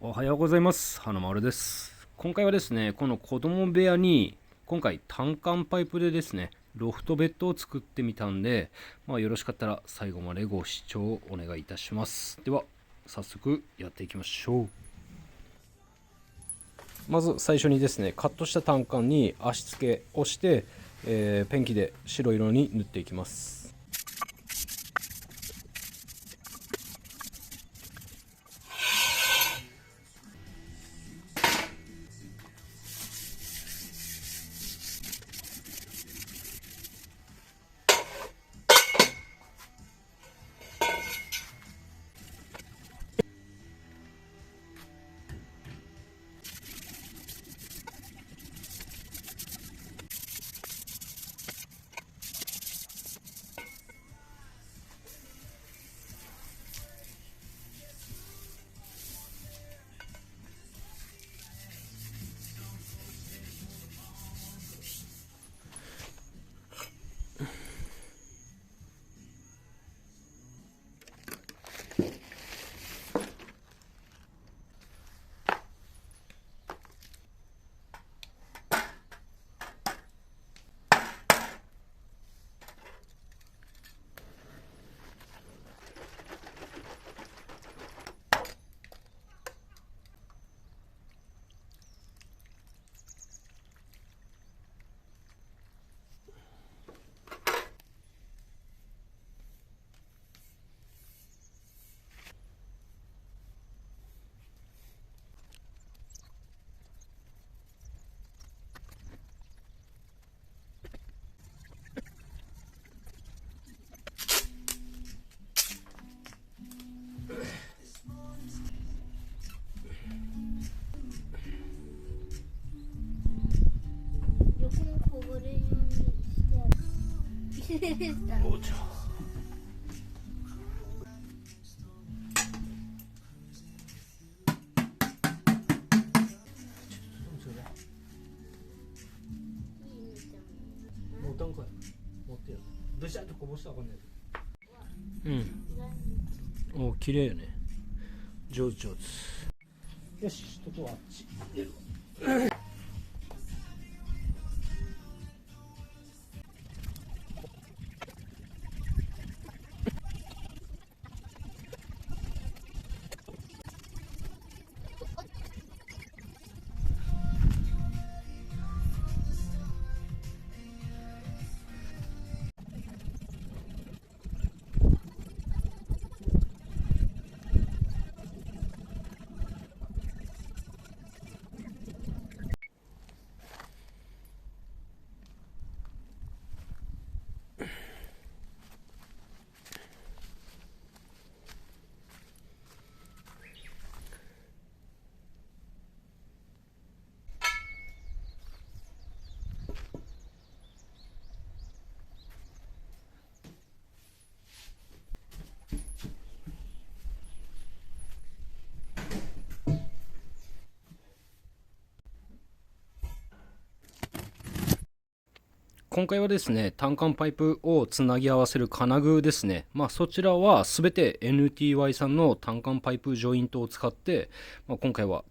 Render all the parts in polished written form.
おはようございます。花丸です。今回はですね、この子供部屋に今回単管パイプでですね、ロフトベッドを作ってみたんで、よろしかったら最後までご視聴お願いいたします。では、早速やっていきましょう。まず最初にですね、カットした単管に足付けをして、ペンキで白色に塗っていきます。横もこぼれるようにしてある。お茶もう段階持ってやる。どうしたってこぼしたらあかんねん。お、綺麗よね。上手上手。よし、一つはあっち入れるわ。今回はですね、単管パイプをつなぎ合わせる金具ですね。そちらはすべて NTY さんの単管パイプジョイントを使って、今回は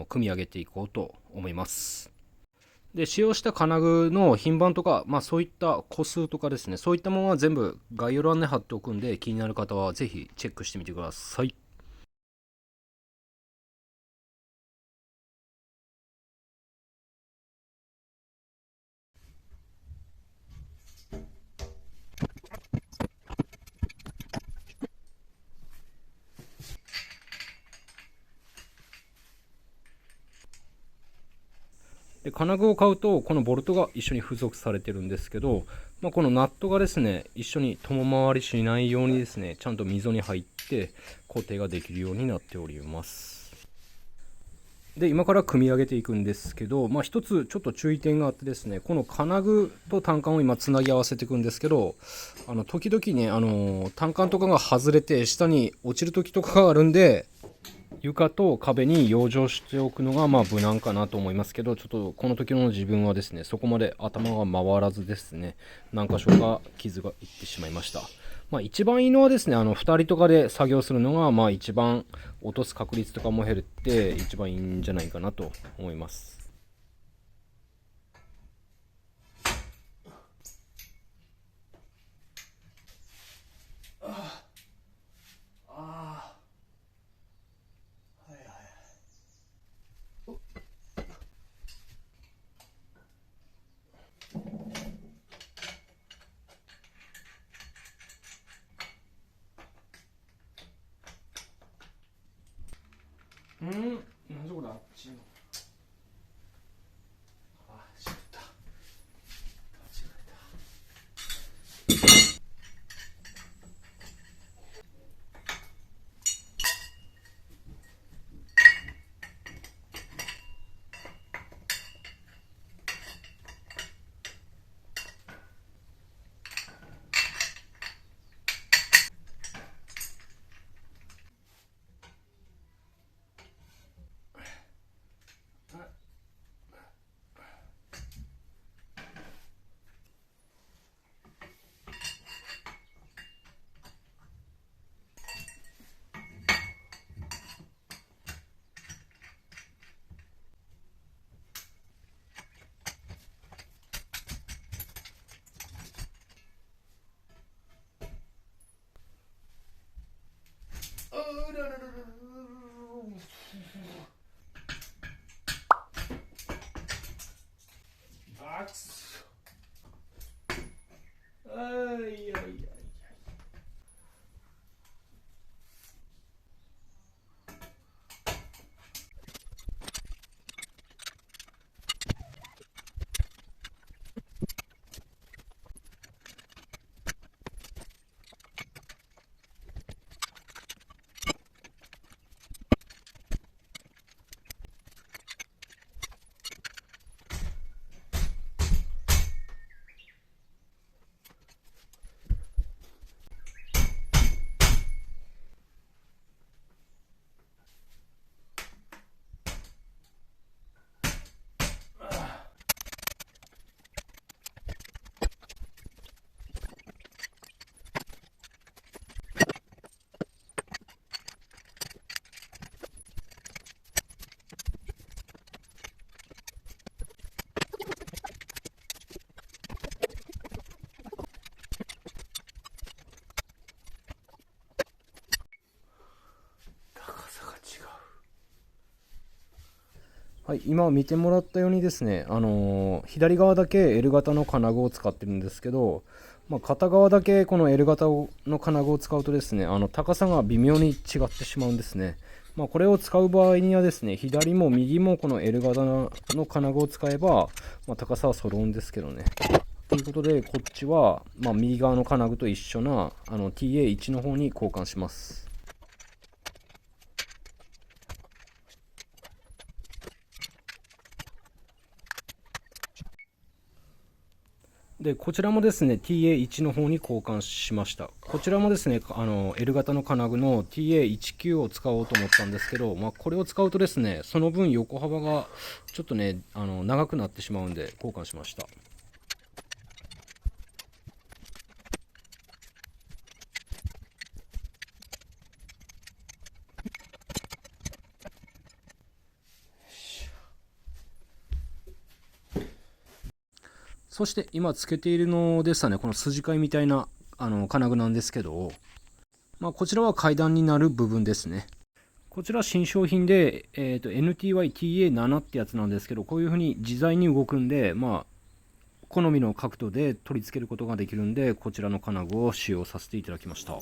組み上げていこうと思います。で、使用した金具の品番とか、そういった個数とかですね、そういったものは全部概要欄に貼っておくんで、気になる方はぜひチェックしてみてください。で、金具を買うとこのボルトが一緒に付属されてるんですけど、このナットがですね一緒に共回りしないようにですね、ちゃんと溝に入って固定ができるようになっております。で、今から組み上げていくんですけど、一つちょっと注意点があってですね、この金具と単管を今つなぎ合わせていくんですけど、時々ね、単管とかが外れて下に落ちる時とかがあるんで、床と壁に養生しておくのが無難かなと思いますけど、ちょっとこの時の自分はですね、そこまで頭が回らずですね、何箇所か傷がいってしまいました。まあ一番いいのはですね、2人とかで作業するのが、まあ一番落とす確率とかも減って一番いいんじゃないかなと思います。なんでこれあっちの。あ、しまった。間違えた。あららららら。あくそ。あいやいや。はい、今見てもらったようにですね、左側だけ L 型の金具を使ってるんですけど、まあ、片側だけこの L 型の金具を使うとですね、高さが微妙に違ってしまうんですね。まあ、これを使う場合にはですね、左も右もこの L 型の金具を使えば、まあ、高さは揃うんですけどね。ということで、こっちは、まあ、右側の金具と一緒なTA1 の方に交換します。で、こちらもですね、TA1 の方に交換しました。こちらもですね、L 型の金具の TA19 を使おうと思ったんですけど、まあ、これを使うとですね、その分横幅がちょっとね、長くなってしまうんで、交換しました。そして今つけているのでしたね、この筋交いみたいな金具なんですけど、まあ、こちらは階段になる部分ですね。こちら新商品で、NTYTA7 ってやつなんですけど、こういう風に自在に動くんで、まあ、好みの角度で取り付けることができるんで、こちらの金具を使用させていただきました。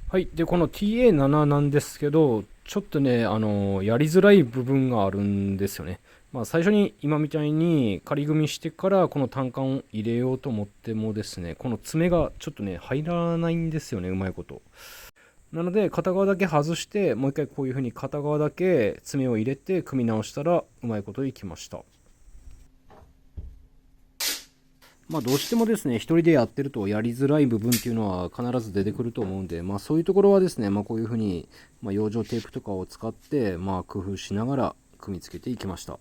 はい。で、この TA7 なんですけど、ちょっとね、やりづらい部分があるんですよね。まあ、最初に今みたいに仮組みしてからこの単管を入れようと思ってもですね、この爪がちょっとね、入らないんですよね、うまいこと。なので片側だけ外して、もう一回こういう風に片側だけ爪を入れて組み直したらうまいこといきました。まあどうしてもですね、一人でやってるとやりづらい部分っていうのは必ず出てくると思うんで、まあそういうところはですね、まあこういう風に、養生テープとかを使って、まあ工夫しながら組み付けていきました。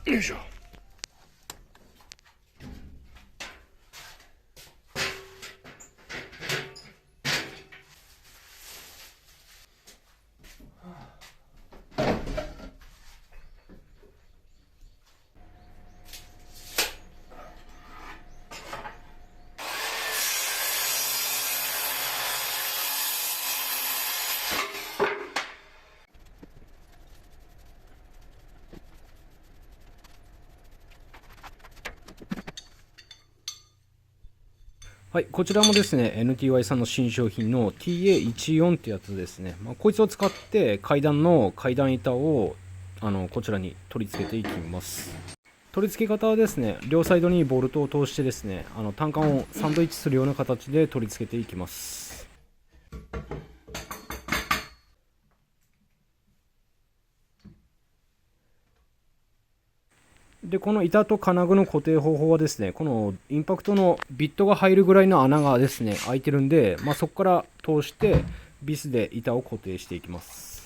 よいしょ。はい、こちらもですね、NTY さんの新商品の TA14 ってやつですね。こいつを使って階段の階段板をこちらに取り付けていきます。取り付け方はですね、両サイドにボルトを通してですね、単管をサンドイッチするような形で取り付けていきます。で、この板と金具の固定方法はですね、このインパクトのビットが入るぐらいの穴がですね、開いてるんで、そこから通してビスで板を固定していきます。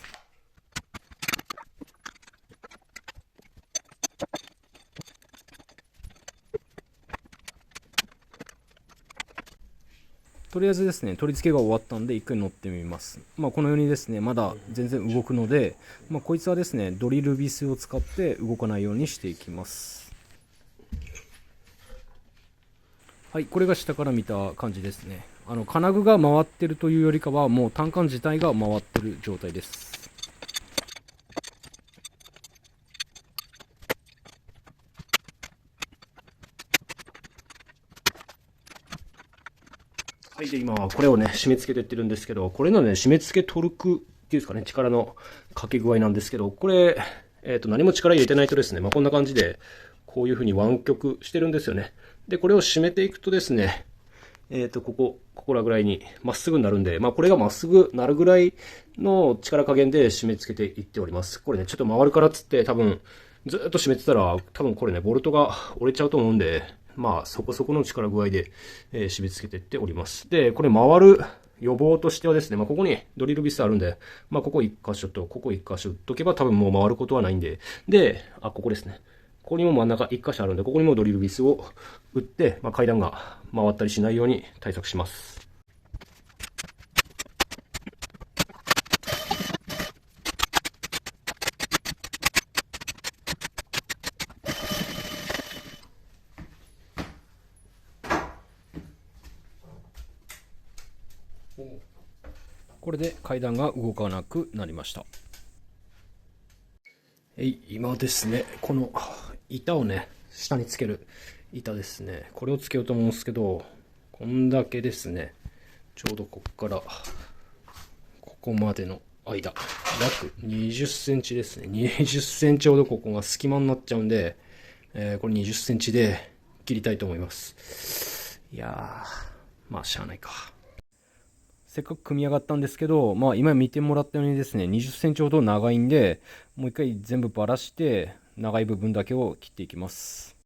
とりあえずですね、取り付けが終わったんで、一回乗ってみます。このようにですね、まだ全然動くので、こいつはですね、ドリルビスを使って動かないようにしていきます。はい、これが下から見た感じですね。金具が回ってるというよりかは、もう単管自体が回ってる状態です。はい、で今これをね締め付けていってるんですけど、これのね締め付けトルクっていうんですかね、力のかけ具合なんですけど、これ何も力入れてないとですね、こんな感じでこういう風に湾曲してるんですよね。でこれを締めていくとですね、ここらぐらいにまっすぐになるんで、これがまっすぐなるぐらいの力加減で締め付けていっております。これねちょっと回るからっつって多分ずっと締めてたら多分これねボルトが折れちゃうと思うんで、そこそこの力具合で、締め付けていっております。で、これ回る予防としてはですね、ここにドリルビスあるんで、ここ1箇所とここ1箇所打っとけば多分もう回ることはないんで、で、ここですね。ここにも真ん中1箇所あるんで、ここにもドリルビスを打って、階段が回ったりしないように対策します。これで階段が動かなくなりました。今ですね、この板をね、下につける板ですね。これをつけようと思うんですけど、こんだけですね、ちょうどここからここまでの間、約20センチですね。20センチほどここが隙間になっちゃうんで、これ20センチで切りたいと思います。いやー、しゃあないか。せっかく組み上がったんですけど、今見てもらったようにですね、20センチほど長いんで、もう一回全部ばらして、長い部分だけを切っていきます。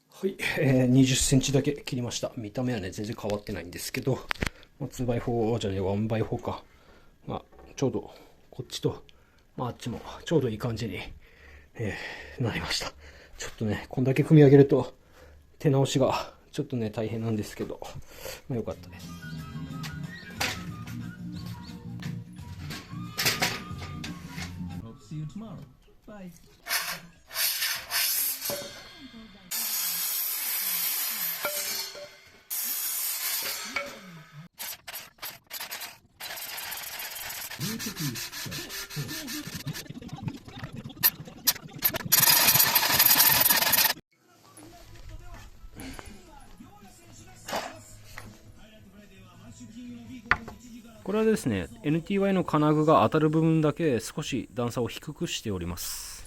はい、20センチだけ切りました。見た目はね、全然変わってないんですけど、2x4 じゃねえ、1x4 か。ちょうど、こっちと、あっちも、ちょうどいい感じに、なりました。ちょっとね、こんだけ組み上げると手直しがちょっとね、大変なんですけど、まあ、よかったです。これはですね、NTY の金具が当たる部分だけ少し段差を低くしております。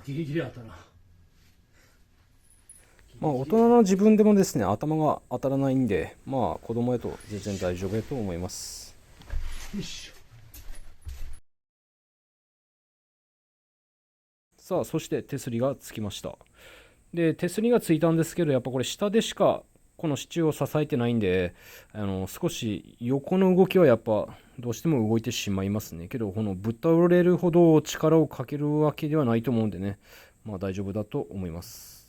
ギリギリ当たらん。まあ大人の自分でもですね、頭が当たらないんで、まあ子供へと全然大丈夫やと思います。よいしょ。さあ、そして手すりがつきました。で、手すりがついたんですけど、やっぱこれ下でしかこの支柱を支えてないんで、少し横の動きはやっぱどうしても動いてしまいますね。けど、このぶっ倒れるほど力をかけるわけではないと思うんでね、まあ大丈夫だと思います。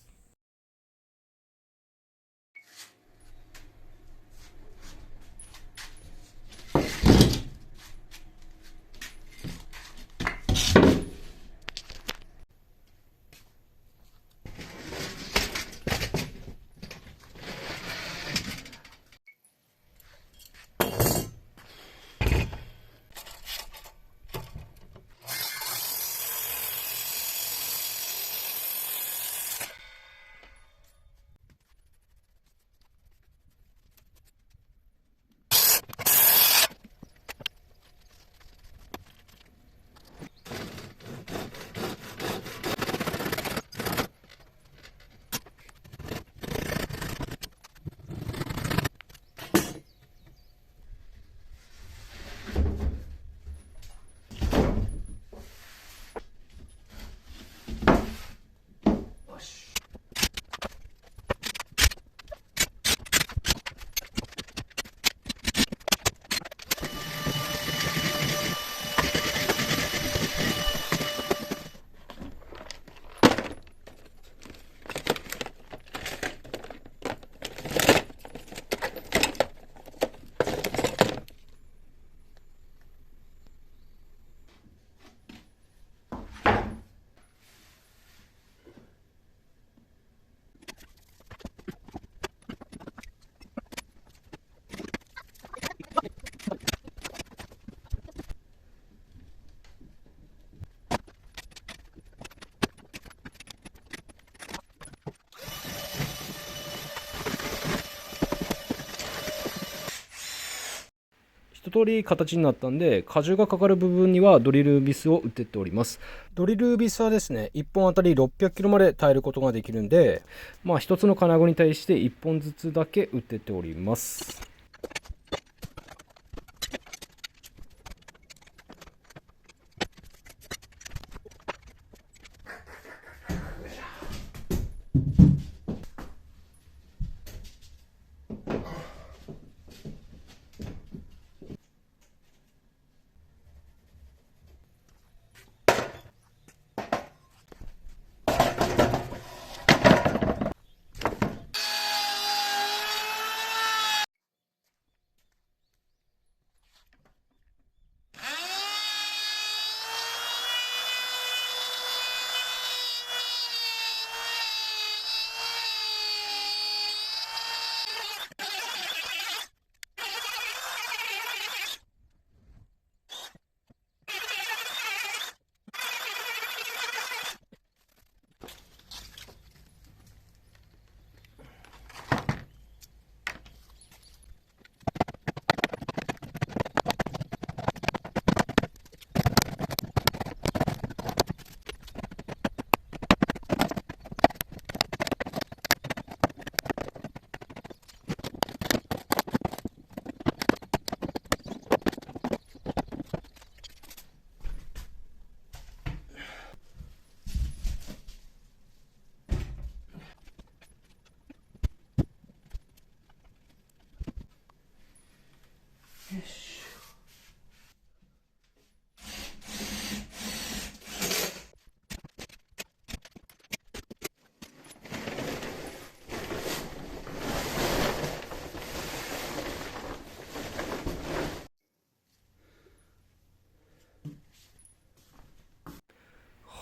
一通り形になったんで、荷重がかかる部分にはドリルビスを打ってっております。ドリルビスはですね、1本あたり600キロまで耐えることができるんで、まあ1つの金具に対して1本ずつだけ打ってっております。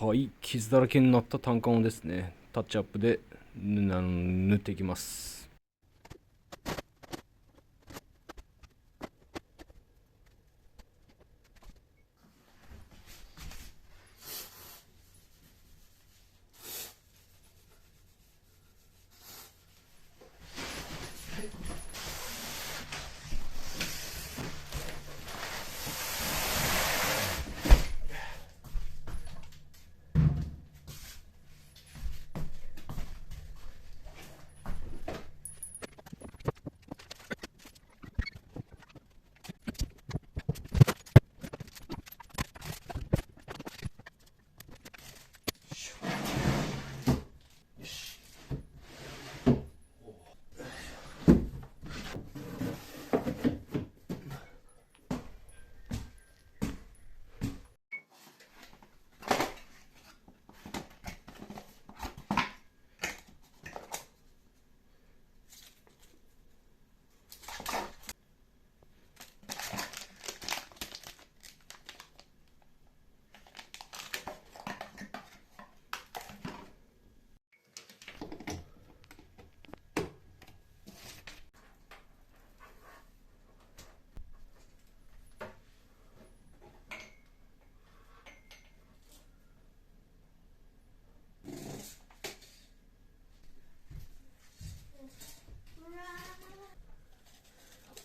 はい、傷だらけになった単管をですね、タッチアップで塗っていきます。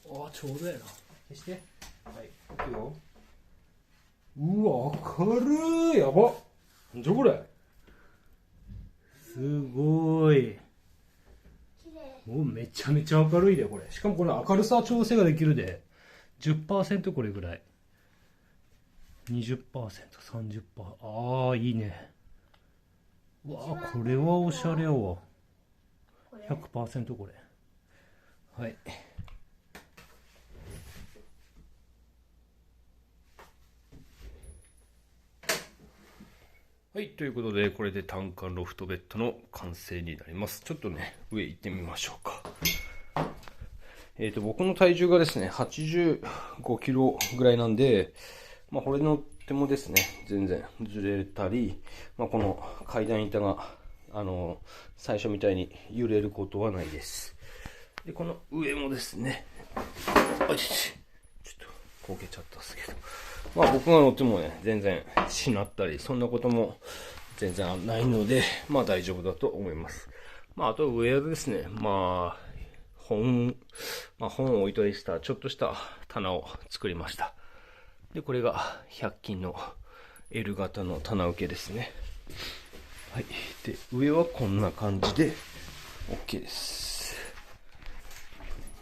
ああ、ちょうどやな。消して。はい、いくよ。うわ、明るい。やば。なんじゃこれ。すごい。もうめちゃめちゃ明るいで、これ。しかもこれ明るさ調整ができるで。10% これぐらい。20%、30%。ああ、いいね。うわあ、これはおしゃれやわ。100% これ。はい。はい、ということで、これで単管ロフトベッドの完成になります。ちょっとね、上行ってみましょうか。僕の体重がですね、85キロぐらいなんで、まあ、これ乗ってもですね、全然ずれたり、まあ、この階段板が、最初みたいに揺れることはないです。で、この上もですね、ちょっとこけちゃったんですけど、まあ僕が乗ってもね、全然しなったり、そんなことも全然ないので、まあ大丈夫だと思います。まああと上はですね、まあ本を置いといたちょっとした棚を作りました。で、これが100均の L 型の棚受けですね。はい。で、上はこんな感じで OK です。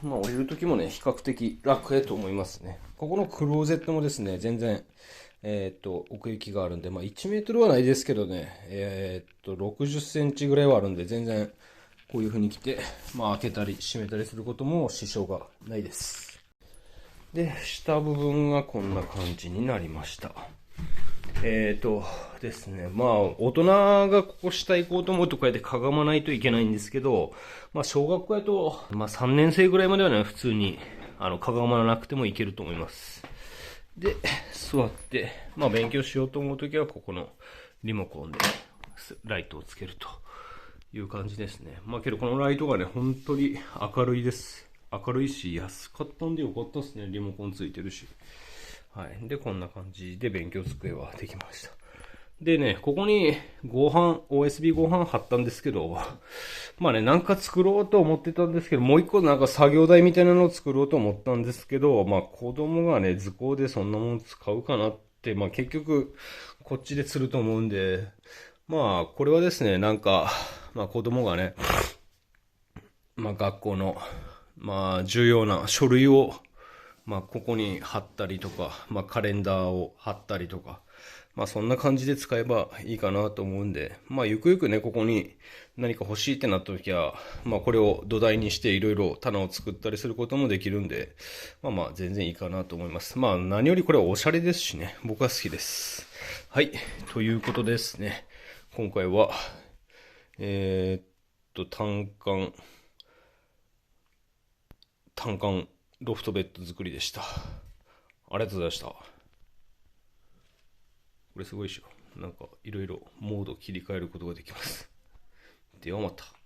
まあ降りるときもね、比較的楽やと思いますね。ここのクローゼットもですね、全然、奥行きがあるんで、まあ1メートルはないですけどね、60センチぐらいはあるんで、全然こういう風に来て、まあ開けたり閉めたりすることも支障がないです。で、下部分がこんな感じになりました。ですね。まあ、大人がここ下行こうと思うとこうやってかがまないといけないんですけど、まあ、小学校やと、まあ、3年生ぐらいまではね、普通に、かがまなくてもいけると思います。で、座って、まあ、勉強しようと思うときは、ここのリモコンでライトをつけるという感じですね。まあ、けどこのライトがね、本当に明るいです。明るいし、安かったんでよかったですね。リモコンついてるし。はい。で、こんな感じで勉強机はできました。でね、ここにOSB 合板貼ったんですけど、まあね、なんか作ろうと思ってたんですけど、もう一個なんか作業台みたいなのを作ろうと思ったんですけど、まあ子供がね、図工でそんなもの使うかなって、まあ結局、こっちで釣ると思うんで、まあこれはですね、なんか、まあ子供がね、まあ学校の、まあ重要な書類をまあ、ここに貼ったりとか、まあ、カレンダーを貼ったりとか、まあ、そんな感じで使えばいいかなと思うんで、まあ、ゆくゆくね、ここに何か欲しいってなった時は、まあ、これを土台にしていろいろ棚を作ったりすることもできるんで、まあまあ、全然いいかなと思います。まあ、何よりこれはおしゃれですしね、僕は好きです。はい、ということですね。今回は、単管ロフトベッド作りでした。ありがとうございました。これすごいでしょ。なんかいろいろモードを切り替えることができます。ではまた。